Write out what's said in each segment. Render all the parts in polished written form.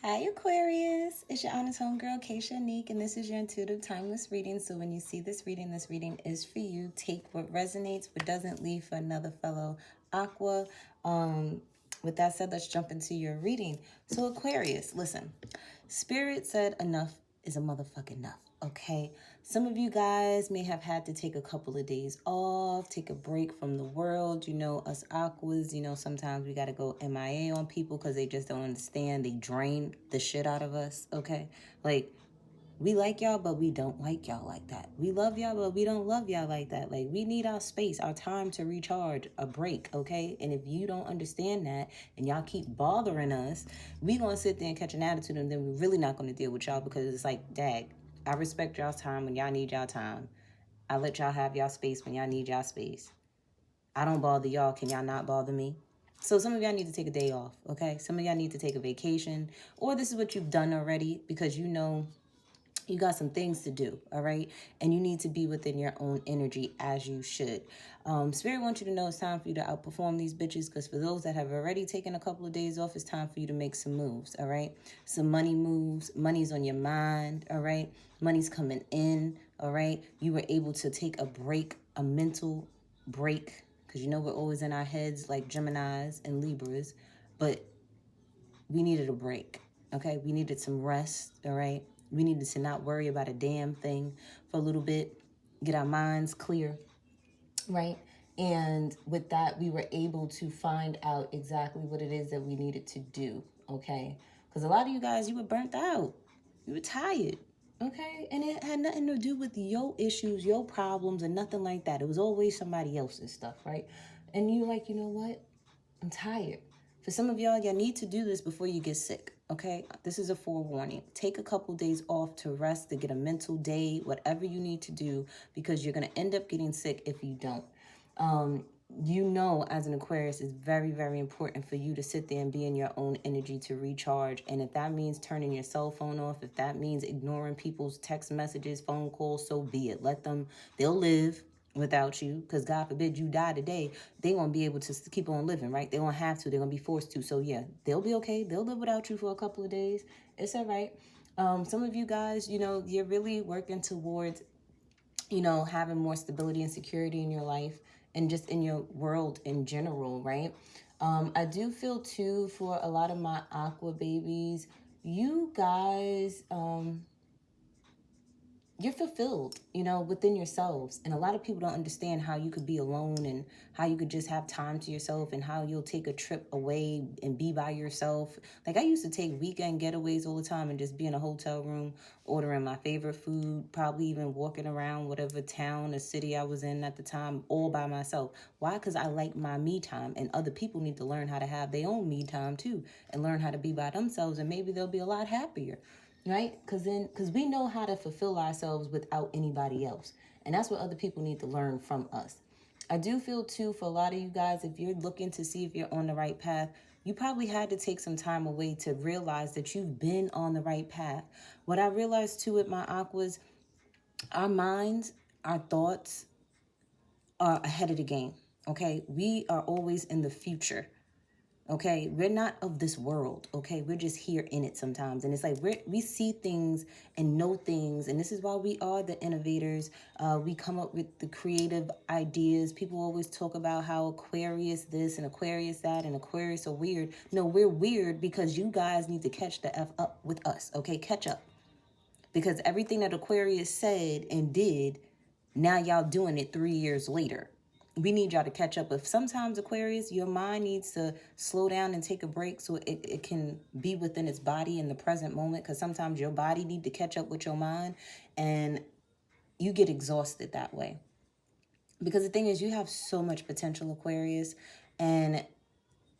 Hi Aquarius, it's your honest homegirl Keisha Neek, and this is your intuitive timeless reading. So when you see this reading is for you. Take what resonates, what doesn't, leave for another fellow Aqua. With that said, let's jump into your reading. So Aquarius, listen, Spirit said enough is a motherfucking enough. Okay, some of you guys may have had to take a couple of days off, take a break from the world. You know, us Aquas, sometimes we got to go MIA on people because they just don't understand. They drain the shit out of us, okay? Like, we like y'all, but we don't like y'all like that. We love y'all, but we don't love y'all like that. Like, we need our space, our time to recharge, a break, okay? And if you don't understand that and y'all keep bothering us, we gonna sit there and catch an attitude, and then we're really not gonna deal with y'all because it's like, dag, I respect y'all's time when y'all need y'all time. I let y'all have y'all space when y'all need y'all space. I don't bother y'all. Can y'all not bother me? So some of y'all need to take a day off, okay? Some of y'all need to take a vacation, or this is what you've done already because you know you got some things to do, all right? And you need to be within your own energy as you should. Spirit wants you to know it's time for you to outperform these bitches, because for those that have already taken a couple of days off, it's time for you to make some moves, all right? Some money moves. Money's on your mind, all right? Money's coming in, all right? You were able to take a break, a mental break, because you know we're always in our heads like Geminis and Libras, but we needed a break, okay? We needed some rest, all right? We needed to not worry about a damn thing for a little bit, get our minds clear, right? And with that, we were able to find out exactly what it is that we needed to do, okay? Because a lot of you guys, you were burnt out. You were tired, okay? And it had nothing to do with your issues, your problems, and nothing like that. It was always somebody else's stuff, right? And you like, you know what? I'm tired. For some of y'all need to do this before you get sick, okay? This is a forewarning. Take a couple days off to rest, to get a mental day, whatever you need to do, because you're going to end up getting sick if you don't. You know, as an Aquarius, it's very, very important for you to sit there and be in your own energy to recharge. And if that means turning your cell phone off, if that means ignoring people's text messages, phone calls, so be it. They'll live without you, because God forbid you die today, they won't be able to keep on living, right? They won't have to. They're going to be forced to. So yeah, they'll be okay. They'll live without you for a couple of days. It's all right. Some of you guys, you're really working towards, having more stability and security in your life and just in your world in general, right? I do feel too, for a lot of my Aqua babies, you guys, you're fulfilled, within yourselves. And a lot of people don't understand how you could be alone and how you could just have time to yourself and how you'll take a trip away and be by yourself. Like, I used to take weekend getaways all the time and just be in a hotel room, ordering my favorite food, probably even walking around whatever town or city I was in at the time, all by myself. Why? Because I like my me time, and other people need to learn how to have their own me time too and learn how to be by themselves, and maybe they'll be a lot happier. Right? Because we know how to fulfill ourselves without anybody else. And that's what other people need to learn from us. I do feel too, for a lot of you guys, if you're looking to see if you're on the right path, you probably had to take some time away to realize that you've been on the right path. What I realized too with my Aquas, our minds, our thoughts are ahead of the game. Okay? We are always in the future. Okay, we're not of this world. Okay, we're just here in it sometimes. And it's like we see things and know things. And this is why we are the innovators. We come up with the creative ideas. People always talk about how Aquarius this and Aquarius that and Aquarius are weird. No, we're weird because you guys need to catch the F up with us. Okay, catch up. Because everything that Aquarius said and did, now y'all doing it 3 years later. We need y'all to catch up. If sometimes, Aquarius, your mind needs to slow down and take a break so it can be within its body in the present moment, because sometimes your body need to catch up with your mind, and you get exhausted that way. Because the thing is, you have so much potential, Aquarius, and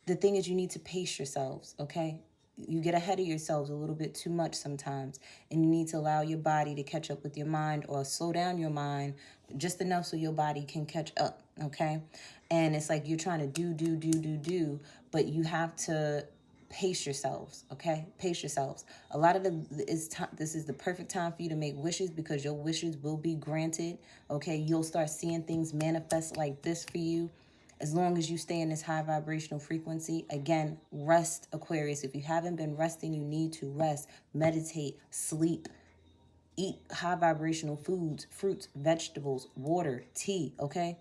the thing is, you need to pace yourselves, okay? You get ahead of yourselves a little bit too much sometimes, and you need to allow your body to catch up with your mind, or slow down your mind just enough so your body can catch up, okay? And it's like you're trying to do, but you have to pace yourselves, okay? Pace yourselves. A lot of this is the perfect time for you to make wishes, because your wishes will be granted, okay? You'll start seeing things manifest like this for you. As long as you stay in this high vibrational frequency, again, rest, Aquarius. If you haven't been resting, you need to rest, meditate, sleep, eat high vibrational foods, fruits, vegetables, water, tea, okay?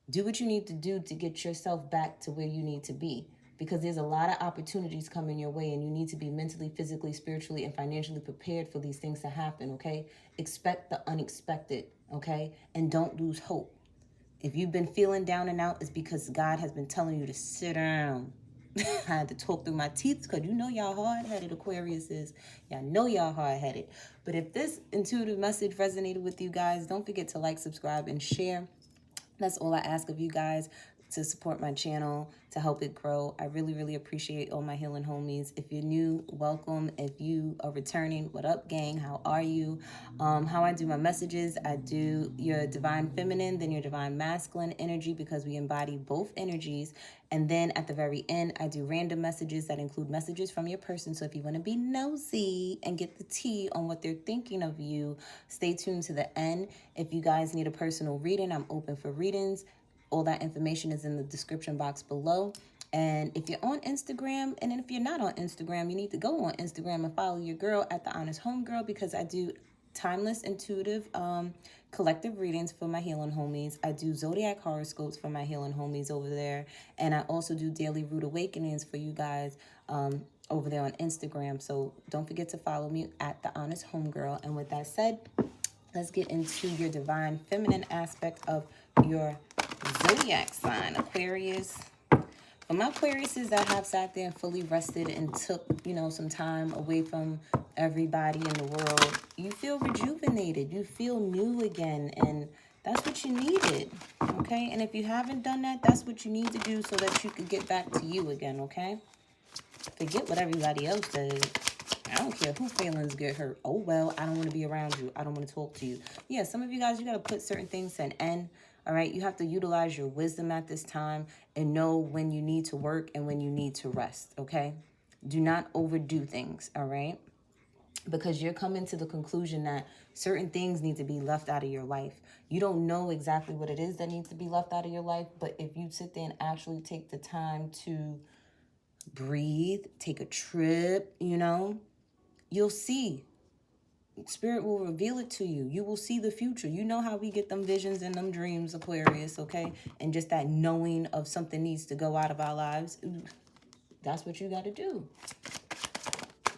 Do what you need to do to get yourself back to where you need to be, because there's a lot of opportunities coming your way and you need to be mentally, physically, spiritually, and financially prepared for these things to happen, okay? Expect the unexpected, okay? And don't lose hope. If you've been feeling down and out, it's because God has been telling you to sit down. I had to talk through my teeth because you know y'all hard-headed, Aquarius is. Y'all know y'all hard-headed. But if this intuitive message resonated with you guys, don't forget to like, subscribe, and share. That's all I ask of you guys, to support my channel, to help it grow. I really, really appreciate all my healing homies. If you're new, welcome. If you are returning, what up, gang? How are you? How I do my messages, I do your divine feminine, then your divine masculine energy, because we embody both energies. And then at the very end, I do random messages that include messages from your person. So if you want to be nosy and get the tea on what they're thinking of you, stay tuned to the end. If you guys need a personal reading, I'm open for readings. All that information is in the description box below. And if you're on Instagram, and if you're not on Instagram, you need to go on Instagram and follow your girl at The Honest Homegirl, because I do timeless, intuitive, collective readings for my healing homies. I do zodiac horoscopes for my healing homies over there. And I also do daily root awakenings for you guys over there on Instagram. So don't forget to follow me at The Honest Homegirl. And with that said, let's get into your divine feminine aspect of your zodiac sign, Aquarius. For my Aquariuses that have sat there and fully rested and took, some time away from everybody in the world, you feel rejuvenated. You feel new again, and that's what you needed, okay? And if you haven't done that, that's what you need to do so that you can get back to you again, okay? Forget what everybody else says. I don't care who feelings get hurt. Oh, well, I don't want to be around you. I don't want to talk to you. Yeah, some of you guys, you got to put certain things to an end. All right, you have to utilize your wisdom at this time and know when you need to work and when you need to rest, okay? Do not overdo things, all right? Because you're coming to the conclusion that certain things need to be left out of your life. You don't know exactly what it is that needs to be left out of your life, but if you sit there and actually take the time to breathe, take a trip, you'll see. Spirit will reveal it to you. You will see the future. You know how we get them visions and them dreams, Aquarius, okay? And just that knowing of something needs to go out of our lives. That's what you got to do.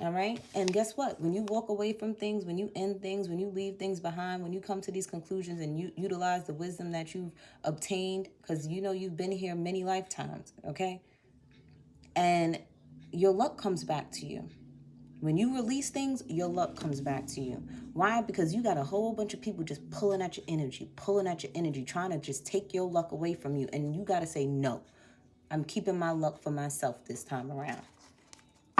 All right? And guess what? When you walk away from things, when you end things, when you leave things behind, when you come to these conclusions and you utilize the wisdom that you've obtained, because you've been here many lifetimes, okay? And your luck comes back to you. When you release things, your luck comes back to you. Why? Because you got a whole bunch of people just pulling at your energy, trying to just take your luck away from you. And you got to say, no, I'm keeping my luck for myself this time around.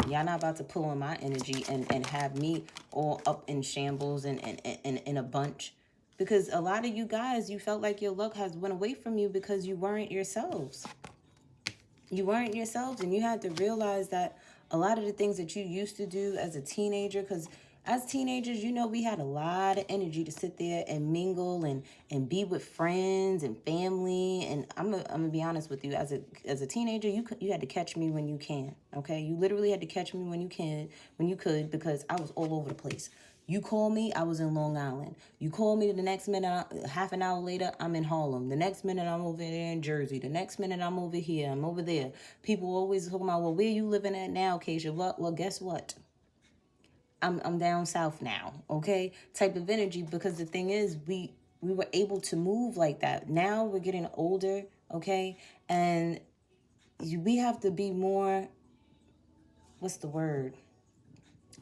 Y'all not about to pull on my energy and have me all up in shambles and in a bunch. Because a lot of you guys, you felt like your luck has went away from you because you weren't yourselves. You weren't yourselves, and you had to realize that a lot of the things that you used to do as a teenager, because as teenagers, we had a lot of energy to sit there and mingle and be with friends and family. And I'm gonna be honest with you, as a teenager, you had to catch me when you can, okay? You literally had to catch me when you could, because I was all over the place. You call me, I was in Long Island. You call me the next minute, half an hour later, I'm in Harlem. The next minute, I'm over there in Jersey. The next minute, I'm over here. I'm over there. People always talking about, well, where you living at now, Keisha? Well, guess what? I'm down south now, okay? Type of energy, because the thing is, we were able to move like that. Now we're getting older, okay? And we have to be more, what's the word?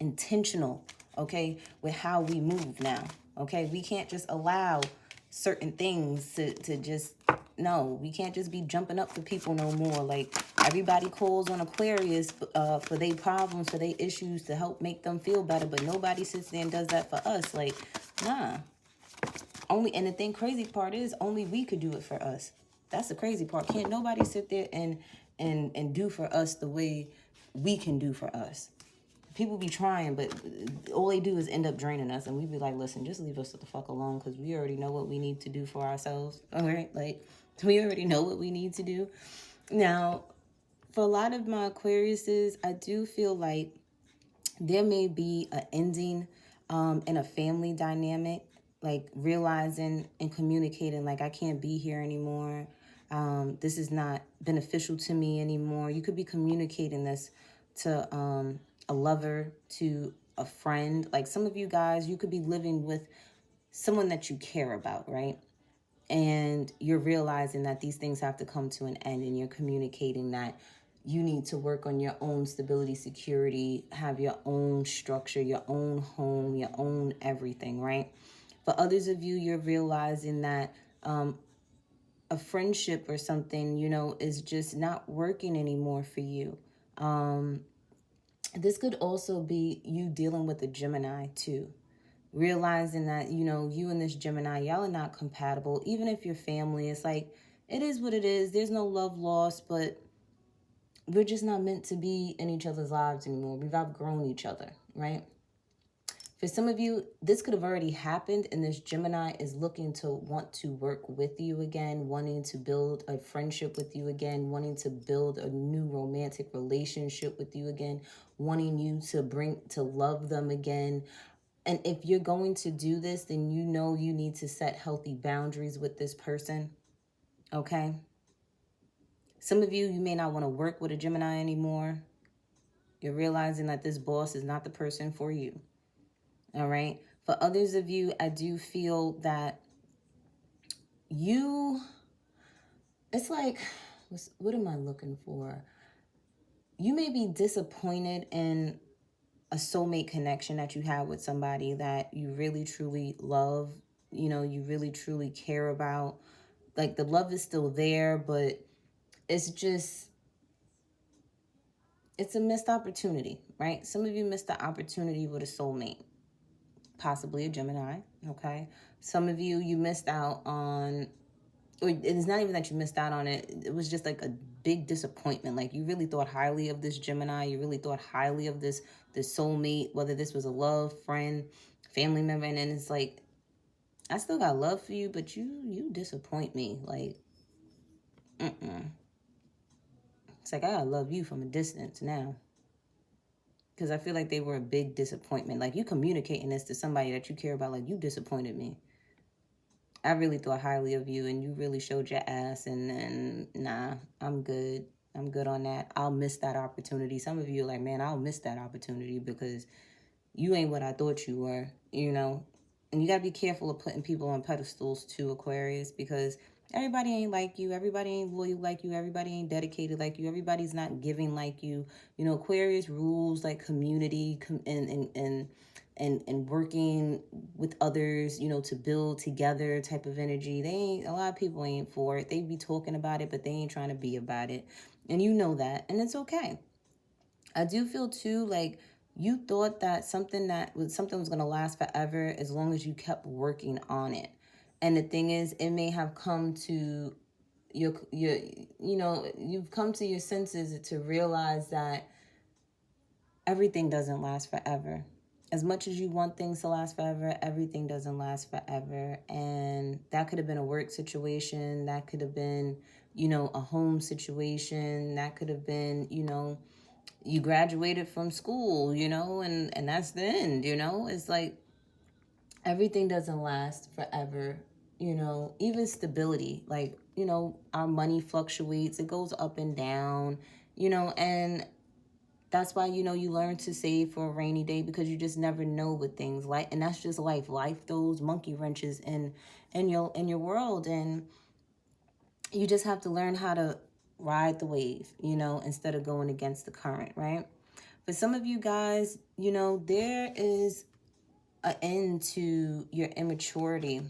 Intentional, okay, with how we move now, okay? We can't just allow certain things to just, no, we can't just be jumping up for people no more. Like, everybody calls on Aquarius for their problems, for their issues, to help make them feel better, but nobody sits there and does that for us. Like, nah. And the crazy part is, only we could do it for us. That's the crazy part. Can't nobody sit there and do for us the way we can do for us. People be trying, but all they do is end up draining us. And we be like, listen, just leave us the fuck alone, because we already know what we need to do for ourselves. All right? Like, We already know what we need to do. Now, for a lot of my Aquariuses, I do feel like there may be an ending in a family dynamic, like realizing and communicating like, I can't be here anymore. This is not beneficial to me anymore. You could be communicating this to a lover, to a friend. Like some of you guys, you could be living with someone that you care about, right? And you're realizing that these things have to come to an end, and you're communicating that you need to work on your own stability, security, have your own structure, your own home, your own everything, right? For others of you, you're realizing that a friendship or something, you know, is just not working anymore for you. This could also be you dealing with a Gemini too. Realizing that, you know, you and this Gemini, y'all are not compatible. Even if you're family, it's like, it is what it is. There's no love lost, but we're just not meant to be in each other's lives anymore. We've outgrown each other, right? For some of you, this could have already happened, and this Gemini is looking to want to work with you again, wanting to build a friendship with you again, wanting to build a new romantic relationship with you again, wanting you to love them again. And if you're going to do this, then you know you need to set healthy boundaries with this person, okay? Some of you may not want to work with a Gemini anymore. You're realizing that this boss is not the person for you, all right? For others of you, I do feel that it's like, what am I looking for? You may be disappointed in a soulmate connection that you have with somebody that you really, truly love, you know, you really, truly care about. Like the love is still there, but it's just, it's a missed opportunity, right? Some of you missed the opportunity with a soulmate, possibly a Gemini, okay? Some of you missed out on, or it's not even that you missed out on it. It was just like a big disappointment. Like you really thought highly of this Gemini. You really thought highly of this soulmate, whether this was a love, friend, family member. And then it's like, I still got love for you, but you disappoint me. Like, It's like, I gotta love you from a distance now. Because I feel like they were a big disappointment. Like, you communicating this to somebody that you care about, like, you disappointed me. I really thought highly of you, and you really showed your ass, and then, nah, I'm good. I'm good on that. I'll miss that opportunity. Some of you are like, man, I'll miss that opportunity because you ain't what I thought you were, you know? And you got to be careful of putting people on pedestals too, Aquarius, because everybody ain't like you. Everybody ain't loyal like you. Everybody ain't dedicated like you. Everybody's not giving like you. You know, Aquarius rules like community and working with others, you know, to build together type of energy. A lot of people ain't for it. They be talking about it, but they ain't trying to be about it. And you know that, and it's okay. I do feel too like you thought that something was going to last forever as long as you kept working on it. And the thing is, it may have come to you've come to your senses to realize that everything doesn't last forever. As much as you want things to last forever, everything doesn't last forever. And that could have been a work situation. That could have been, you know, a home situation. That could have been, you know, you graduated from school, you know, and that's the end, you know. It's like everything doesn't last forever, you know. Even stability, like, you know, our money fluctuates, it goes up and down, you know. And that's why, you know, you learn to save for a rainy day, because you just never know what things like, and that's just life throws monkey wrenches in your world, and you just have to learn how to ride the wave, you know, instead of going against the current, right? For some of you guys, you know, there is an end to your immaturity,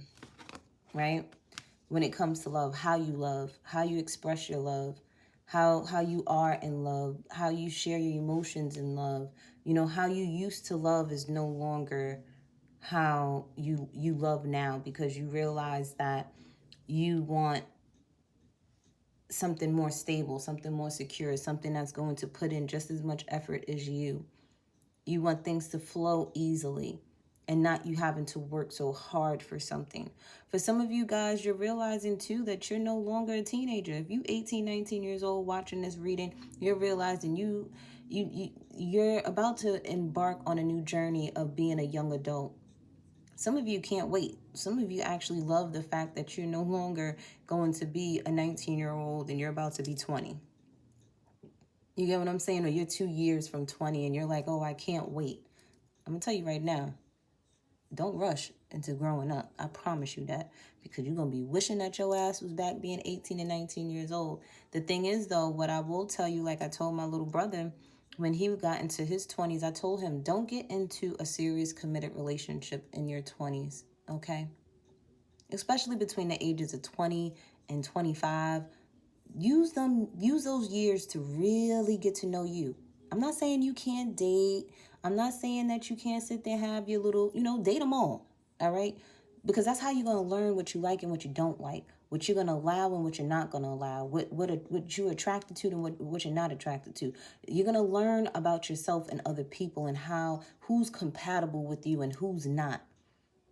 right? When it comes to love, how you express your love, how you are in love, how you share your emotions in love. You know, how you used to love is no longer how you love now, because you realize that you want something more stable, something more secure, something that's going to put in just as much effort as you. You want things to flow easily. and not you having to work so hard for something. For some of you guys, you're realizing too that you're no longer a teenager. If you 18, 19 years old watching this reading, you're realizing you're about to embark on a new journey of being a young adult. Some of you can't wait. Some of you actually love the fact that you're no longer going to be a 19-year-old and you're about to be 20. You get what I'm saying? Or you're 2 years from 20 and you're like, oh, I can't wait. I'm going to tell you right now, don't rush into growing up. I promise you that, because you're going to be wishing that your ass was back being 18 and 19 years old. The thing is, though, what I will tell you, like I told my little brother, when he got into his 20s, I told him, don't get into a serious committed relationship in your 20s, okay? Especially between the ages of 20 and 25. Use those years to really get to know you. I'm not saying you can't date. I'm not saying that you can't sit there and have your little, date them all right? Because that's how you're going to learn what you like and what you don't like, what you're going to allow and what you're not going to allow, what you're attracted to and what you're not attracted to. You're going to learn about yourself and other people and who's compatible with you and who's not.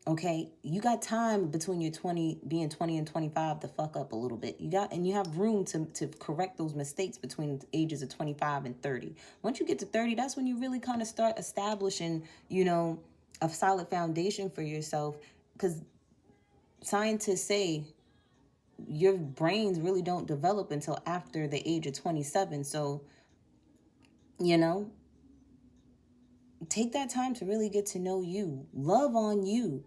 Okay, you got time between your being 20 and 25 to fuck up a little bit. You have room to correct those mistakes between the ages of 25 and 30. Once you get to 30, that's when you really kind of start establishing, a solid foundation for yourself. Because scientists say your brains really don't develop until after the age of 27. So, take that time to really get to know you. Love on you.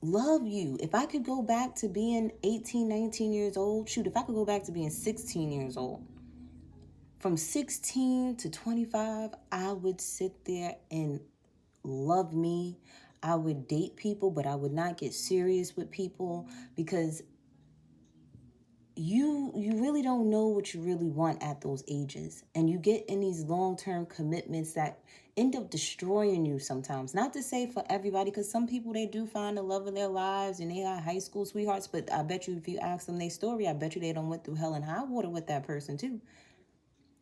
Love you. If I could go back to being 18, 19 years old, shoot, if I could go back to being 16 years old, from 16 to 25, I would sit there and love me. I would date people, but I would not get serious with people, because you really don't know what you really want at those ages. And you get in these long-term commitments that end up destroying you sometimes. Not to say for everybody, because some people, they do find the love of their lives and they are high school sweethearts. But I bet you if you ask them their story, I bet you they done went through hell and high water with that person too.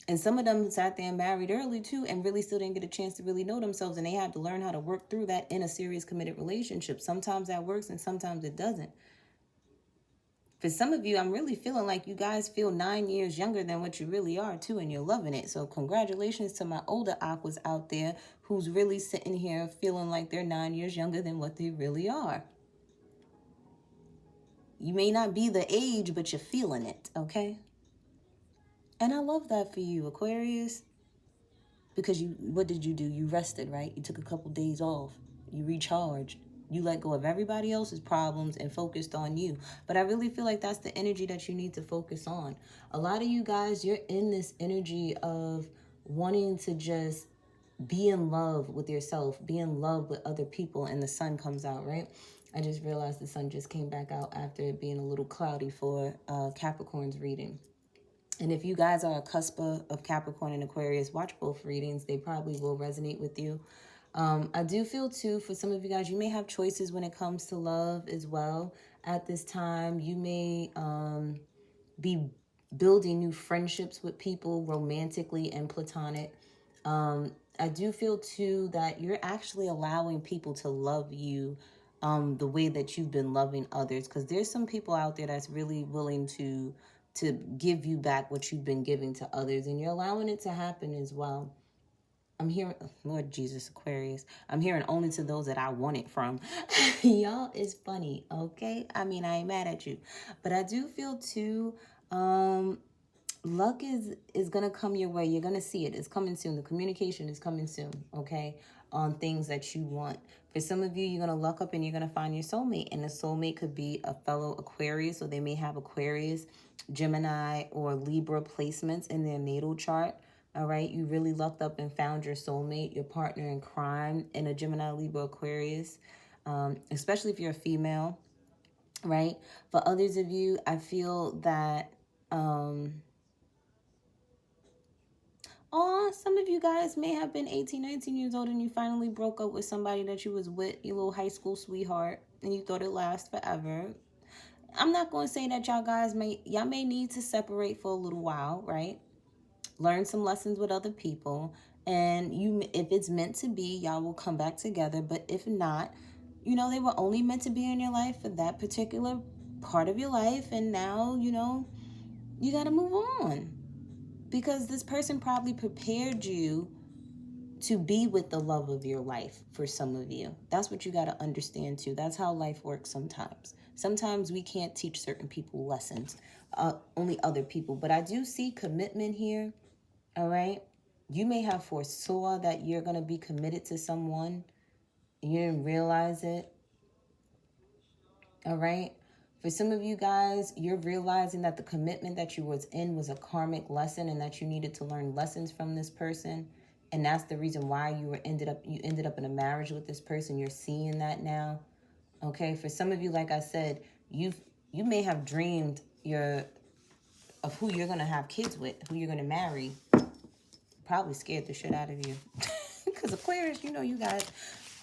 And some of them sat there and married early too and really still didn't get a chance to really know themselves. And they had to learn how to work through that in a serious committed relationship. Sometimes that works and sometimes it doesn't. For some of you, I'm really feeling like you guys feel 9 years younger than what you really are too, and you're loving it. So congratulations to my older aquas out there who's really sitting here feeling like they're 9 years younger than what they really are. You may not be the age, but you're feeling it, okay? And I love that for you, Aquarius. Because what did you do? You rested, right? You took a couple days off. You recharged. You let go of everybody else's problems and focused on you. But I really feel like that's the energy that you need to focus on. A lot of you guys, you're in this energy of wanting to just be in love with yourself, be in love with other people, and the sun comes out, right? I just realized the sun just came back out after it being a little cloudy for Capricorn's reading. And if you guys are a cusp of Capricorn and Aquarius, watch both readings. They probably will resonate with you. I do feel, too, for some of you guys, you may have choices when it comes to love as well. At this time, you may be building new friendships with people romantically and platonic. I do feel, too, that you're actually allowing people to love you the way that you've been loving others. Because there's some people out there that's really willing to give you back what you've been giving to others. And you're allowing it to happen as well. I'm hearing, Lord Jesus, Aquarius, I'm hearing only to those that I want it from. Y'all is funny, okay? I mean, I ain't mad at you. But I do feel, too, luck is going to come your way. You're going to see it. It's coming soon. The communication is coming soon, okay, on things that you want. For some of you, you're going to luck up and you're going to find your soulmate. And the soulmate could be a fellow Aquarius, or they may have Aquarius, Gemini, or Libra placements in their natal chart. All right, you really lucked up and found your soulmate, your partner in crime, in a Gemini, Libra, Aquarius, especially if you're a female, right? For others of you, I feel that, some of you guys may have been 18, 19 years old and you finally broke up with somebody that you was with, your little high school sweetheart, and you thought it lasts forever. I'm not going to say that y'all may need to separate for a little while, right? Learn some lessons with other people And if it's meant to be, y'all will come back together. But if not, you know, they were only meant to be in your life for that particular part of your life. And now, you know, you got to move on. Because this person probably prepared you to be with the love of your life for some of you. That's what you got to understand too. That's how life works sometimes. Sometimes we can't teach certain people lessons, only other people. But I do see commitment here, all right? You may have foresaw that you're going to be committed to someone. You didn't realize it, all right? For some of you guys, you're realizing that the commitment that you was in was a karmic lesson and that you needed to learn lessons from this person. And that's the reason why you ended up in a marriage with this person. You're seeing that now. Okay, for some of you, like I said, you may have dreamed of who you're gonna have kids with, who you're gonna marry. Probably scared the shit out of you. Because Aquarius, you know,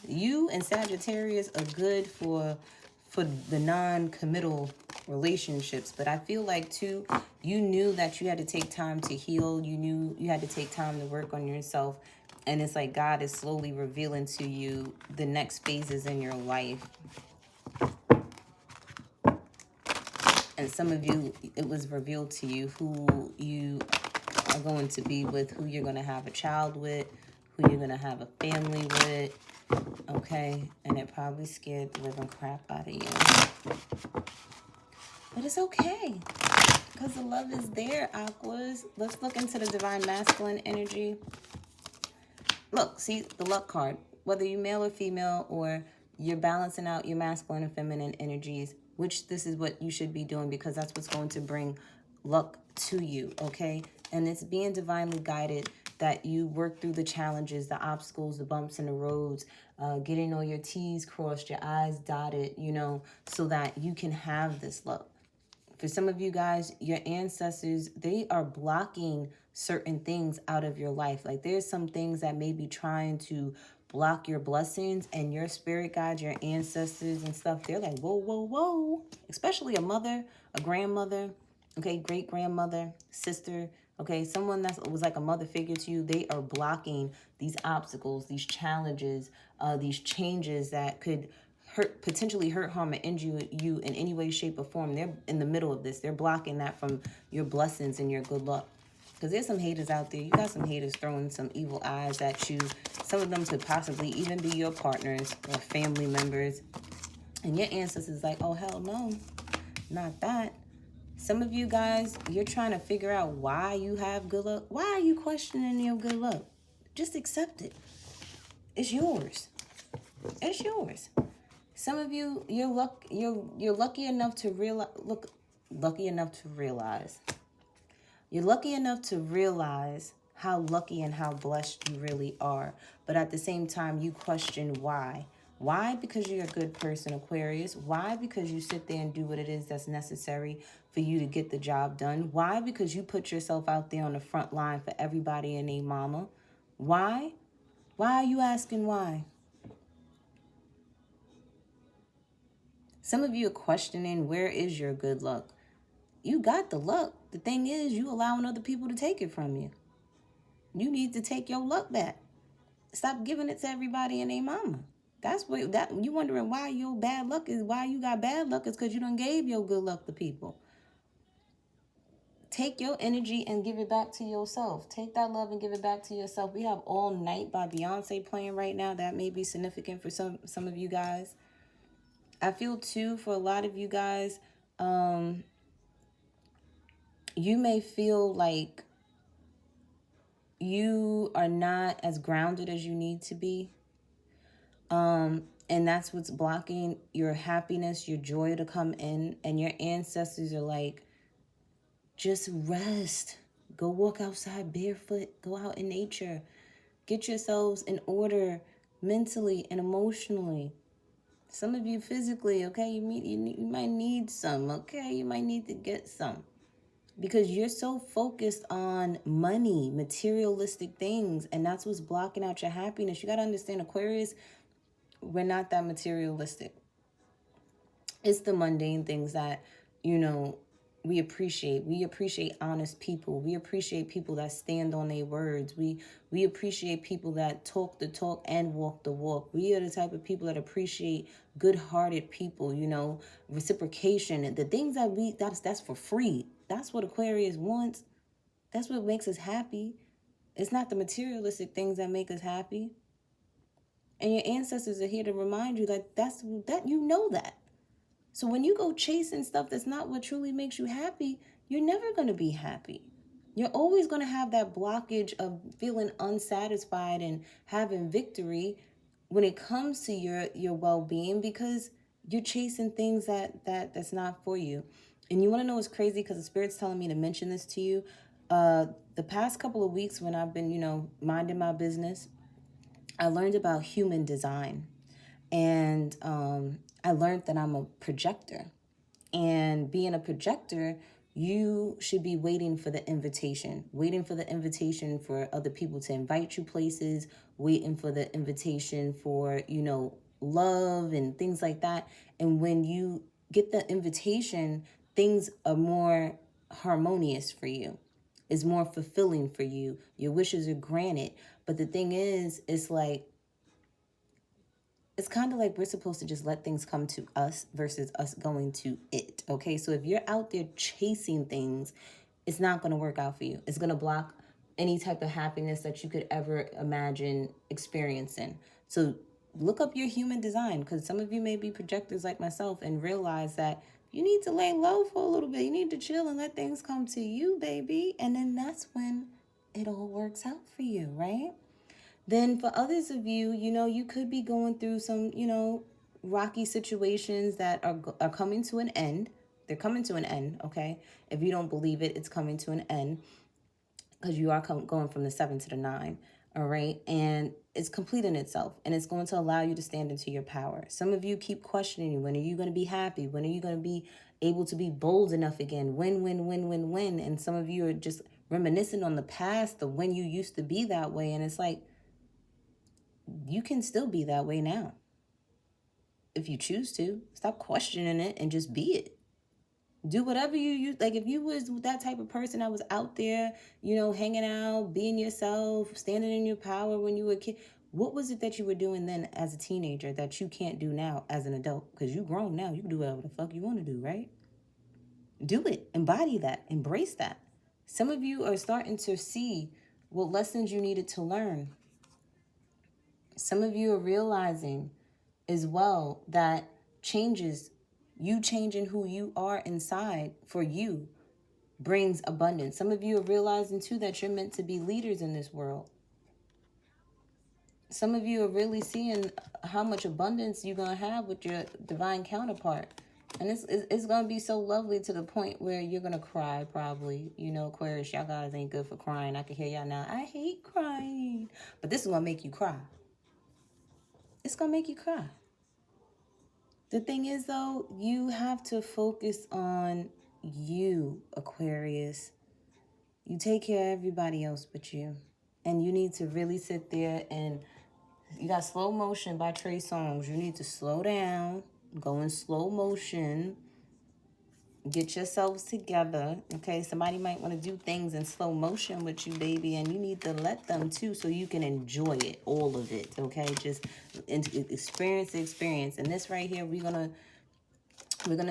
you and Sagittarius are good for the non-committal relationships. But I feel like too, you knew that you had to take time to heal. You knew you had to take time to work on yourself. And it's like God is slowly revealing to you the next phases in your life. And some of you, it was revealed to you who you are going to be with, who you're going to have a child with, who you're going to have a family with. Okay, and it probably scared the living crap out of you. But it's okay, because the love is there, Aquas. Let's look into the divine masculine energy. Look, see the luck card. Whether you're male or female, or you're balancing out your masculine and feminine energies, which this is what you should be doing, because that's what's going to bring luck to you, okay? And it's being divinely guided that you work through the challenges, the obstacles, the bumps in the roads, getting all your T's crossed, your I's dotted, you know, so that you can have this luck. For some of you guys, your ancestors, they are blocking certain things out of your life. Like there's some things that may be trying to block your blessings, and your spirit guides, your ancestors and stuff, they're like, whoa, whoa, whoa. Especially a mother, a grandmother, okay, great-grandmother, sister, okay, someone that was like a mother figure to you. They are blocking these obstacles, these challenges, these changes that could potentially hurt, harm, or injure you in any way, shape, or form. They're in the middle of this. They're blocking that from your blessings and your good luck. Because there's some haters out there. You got some haters throwing some evil eyes at you. Some of them could possibly even be your partners or family members. And your ancestors like, oh, hell no, not that. Some of you guys, you're trying to figure out why you have good luck. Why are you questioning your good luck? Just accept it. It's yours. It's yours. Some of you, you're lucky enough to realize. You're lucky enough to realize how lucky and how blessed you really are. But at the same time, you question why. Why? Because you're a good person, Aquarius. Why? Because you sit there and do what it is that's necessary for you to get the job done. Why? Because you put yourself out there on the front line for everybody and their mama. Why? Why are you asking why? Some of you are questioning, where is your good luck? You got the luck. The thing is, you allowing other people to take it from you. You need to take your luck back. Stop giving it to everybody and their mama. That's what you wondering why your bad luck is, why you got bad luck is because you done gave your good luck to people. Take your energy and give it back to yourself. Take that love and give it back to yourself. We have All Night by Beyonce playing right now. That may be significant for some of you guys. I feel too, for a lot of you guys, you may feel like you are not as grounded as you need to be. And that's what's blocking your happiness, your joy to come in. And your ancestors are like, just rest. Go walk outside barefoot. Go out in nature. Get yourselves in order mentally and emotionally. Some of you physically, okay? You might need some, okay? You might need to get some. Because you're so focused on money, materialistic things, and that's what's blocking out your happiness. You got to understand, Aquarius, we're not that materialistic. It's the mundane things that, you know, we appreciate honest people. We appreciate people that stand on their words. We appreciate people that talk the talk and walk the walk. We are the type of people that appreciate good-hearted people, you know, reciprocation, and the things that that's for free. That's what Aquarius wants. That's what makes us happy. It's not the materialistic things that make us happy. And your ancestors are here to remind you that that you know that. So when you go chasing stuff that's not what truly makes you happy, you're never going to be happy. You're always going to have that blockage of feeling unsatisfied and having victory when it comes to your well-being, because you're chasing things that's not for you. And you want to know what's crazy, because the Spirit's telling me to mention this to you. The past couple of weeks when I've been, you know, minding my business, I learned about human design. And I learned that I'm a projector. And being a projector, you should be waiting for the invitation for other people to invite you places, waiting for the invitation for, you know, love and things like that. And when you get the invitation, things are more harmonious for you. It's more fulfilling for you. Your wishes are granted. But the thing is, it's kind of like we're supposed to just let things come to us versus us going to it, okay? So if you're out there chasing things, it's not going to work out for you. It's going to block any type of happiness that you could ever imagine experiencing. So look up your human design, because some of you may be projectors like myself and realize that you need to lay low for a little bit. You need to chill and let things come to you, baby. And then that's when it all works out for you, right? Then for others of you, you know, you could be going through some, you know, rocky situations that are coming to an end. They're coming to an end, okay? If you don't believe it, it's coming to an end, because you are going from the 7 to the 9, all right? And it's completing itself, and it's going to allow you to stand into your power. Some of you keep questioning, when are you going to be happy? When are you going to be able to be bold enough again? When? And some of you are just reminiscing on the past of when you used to be that way, and it's like, you can still be that way now if you choose to. Stop questioning it and just be it. Do whatever you use. Like if you was that type of person that was out there, you know, hanging out, being yourself, standing in your power when you were a kid, what was it that you were doing then as a teenager that you can't do now as an adult? Because you grown now. You can do whatever the fuck you want to do, right? Do it. Embody that. Embrace that. Some of you are starting to see what lessons you needed to learn. Some of you are realizing as well that you changing who you are inside for you brings abundance. Some of you are realizing too that you're meant to be leaders in this world. Some of you are really seeing how much abundance you're going to have with your divine counterpart. And it's going to be so lovely to the point where you're going to cry probably. You know, Aquarius, y'all guys ain't good for crying. I can hear y'all now. I hate crying. But this is going to make you cry. It's going to make you cry. The thing is, though, you have to focus on you, Aquarius. You take care of everybody else but you. And you need to really sit there and you got Slow Motion by Tṛesongs. You need to slow down, go in slow motion, get yourselves together, okay? Somebody might want to do things in slow motion with you, baby, and you need to let them too so you can enjoy it, all of it, okay? Just experience the experience. And this right here, we're gonna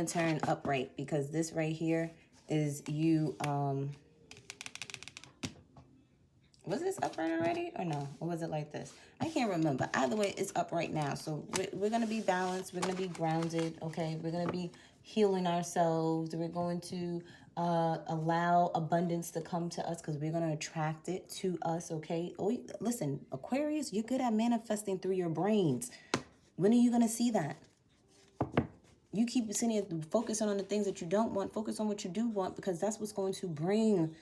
turn upright, because this right here is you. Was this upright already or no? Or was it like this? I can't remember. Either way, it's upright now. So we're going to be balanced. We're going to be grounded, okay? We're going to be healing ourselves. We're going to allow abundance to come to us, because we're going to attract it to us, okay? Oh, listen, Aquarius, you're good at manifesting through your brains. When are you going to see that? You keep sitting focusing on the things that you don't want. Focus on what you do want, because that's what's going to bring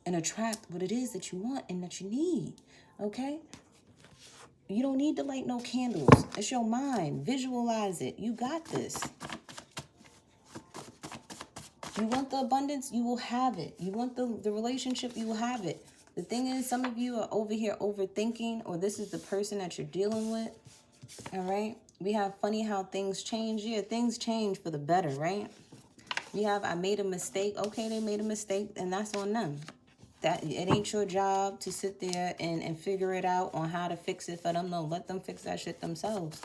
and attract what it is that you want and that you need, okay? You don't need to light no candles. It's your mind. Visualize it. You got this. You want the abundance, you will have it. You want the relationship, you will have it. The thing is, some of you are over here overthinking, or this is the person that you're dealing with, all right? We have funny how things change. Yeah, things change for the better, right? You have, I made a mistake. Okay, they made a mistake, and that's on them. That it ain't your job to sit there and figure it out on how to fix it for them. No, let them fix that shit themselves.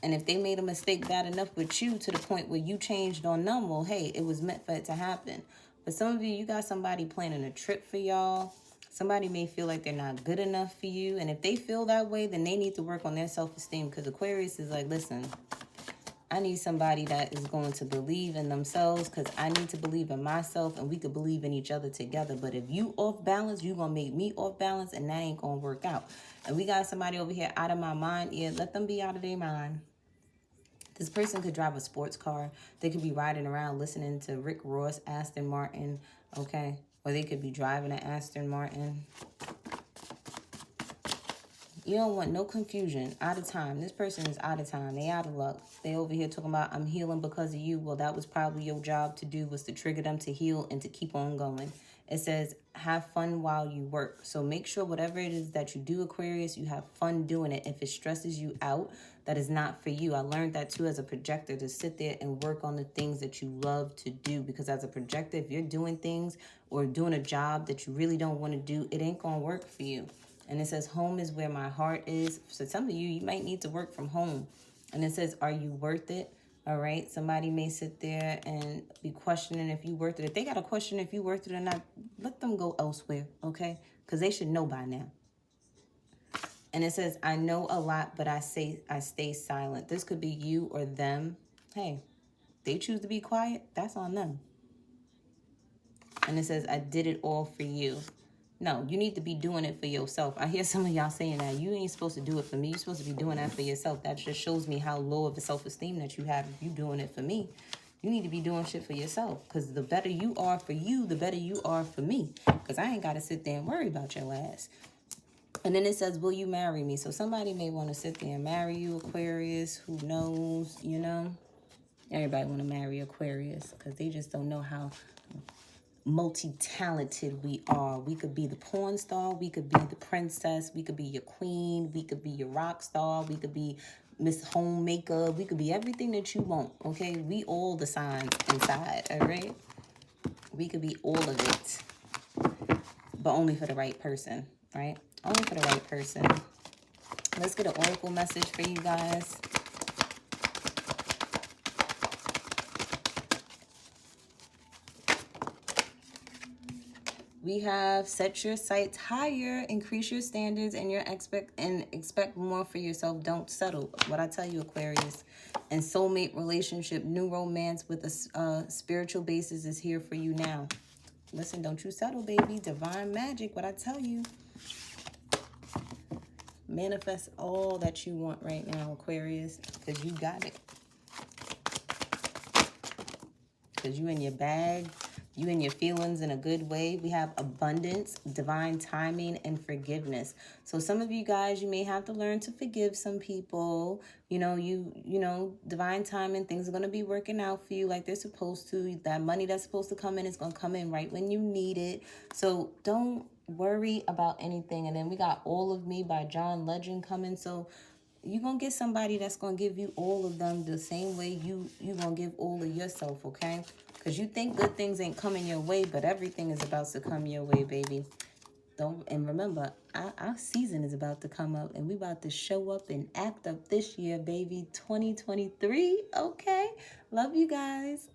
And if they made a mistake bad enough with you to the point where you changed on them, well, hey, it was meant for it to happen. But some of you, you got somebody planning a trip for y'all. Somebody may feel like they're not good enough for you. And if they feel that way, then they need to work on their self-esteem. Because Aquarius is like, listen, I need somebody that is going to believe in themselves, because I need to believe in myself, and we could believe in each other together. But if you off balance, you going to make me off balance, and that ain't going to work out. And we got somebody over here out of my mind. Yeah, let them be out of their mind. This person could drive a sports car. They could be riding around listening to Rick Ross, Aston Martin, okay? Or they could be driving an Aston Martin. You don't want no confusion. Out of time. This person is out of time. They out of luck. They over here talking about, I'm healing because of you. Well, that was probably your job to do, was to trigger them to heal and to keep on going. It says, have fun while you work. So make sure whatever it is that you do, Aquarius, you have fun doing it. If it stresses you out, that is not for you. I learned that too as a projector, to sit there and work on the things that you love to do. Because as a projector, if you're doing things or doing a job that you really don't want to do, it ain't going to work for you. And it says, home is where my heart is. So some of you, you might need to work from home. And it says, are you worth it? All right. Somebody may sit there and be questioning if you worth it. If they got a question if you worth it or not, let them go elsewhere. Okay. Because they should know by now. And it says, I know a lot, but I stay silent. This could be you or them. Hey, they choose to be quiet. That's on them. And it says, I did it all for you. No, you need to be doing it for yourself. I hear some of y'all saying that. You ain't supposed to do it for me. You're supposed to be doing that for yourself. That just shows me how low of a self-esteem that you have if you doing it for me. You need to be doing shit for yourself. Because the better you are for you, the better you are for me. Because I ain't got to sit there and worry about your ass. And then it says, will you marry me? So somebody may want to sit there and marry you, Aquarius. Who knows, you know? Everybody want to marry Aquarius because they just don't know how multi-talented we are. We could be the porn star, we could be the princess, we could be your queen, we could be your rock star, we could be Miss Homemaker, we could be everything that you want, okay? We all the signs inside, all right? We could be all of it, but only for the right person, right? Only for the right person. Let's get an oracle message for you guys. We have set your sights higher, increase your standards, and expect more for yourself. Don't settle. What I tell you, Aquarius. And soulmate relationship, new romance with a spiritual basis is here for you now. Listen, don't you settle, baby. Divine magic, what I tell you. Manifest all that you want right now, Aquarius, because you got it. Because you in your bag. You and your feelings in a good way. We have abundance, divine timing, and forgiveness. So some of you guys, you may have to learn to forgive some people. You know, divine timing, things are going to be working out for you like they're supposed to. That money that's supposed to come in is going to come in right when you need it. So don't worry about anything. And then we got All of Me by John Legend coming. So you're going to get somebody that's going to give you all of them the same way you're going to give all of yourself, okay? Because you think good things ain't coming your way, but everything is about to come your way, baby. And remember, our season is about to come up, and we about to show up and act up this year, baby. 2023, okay? Love you guys.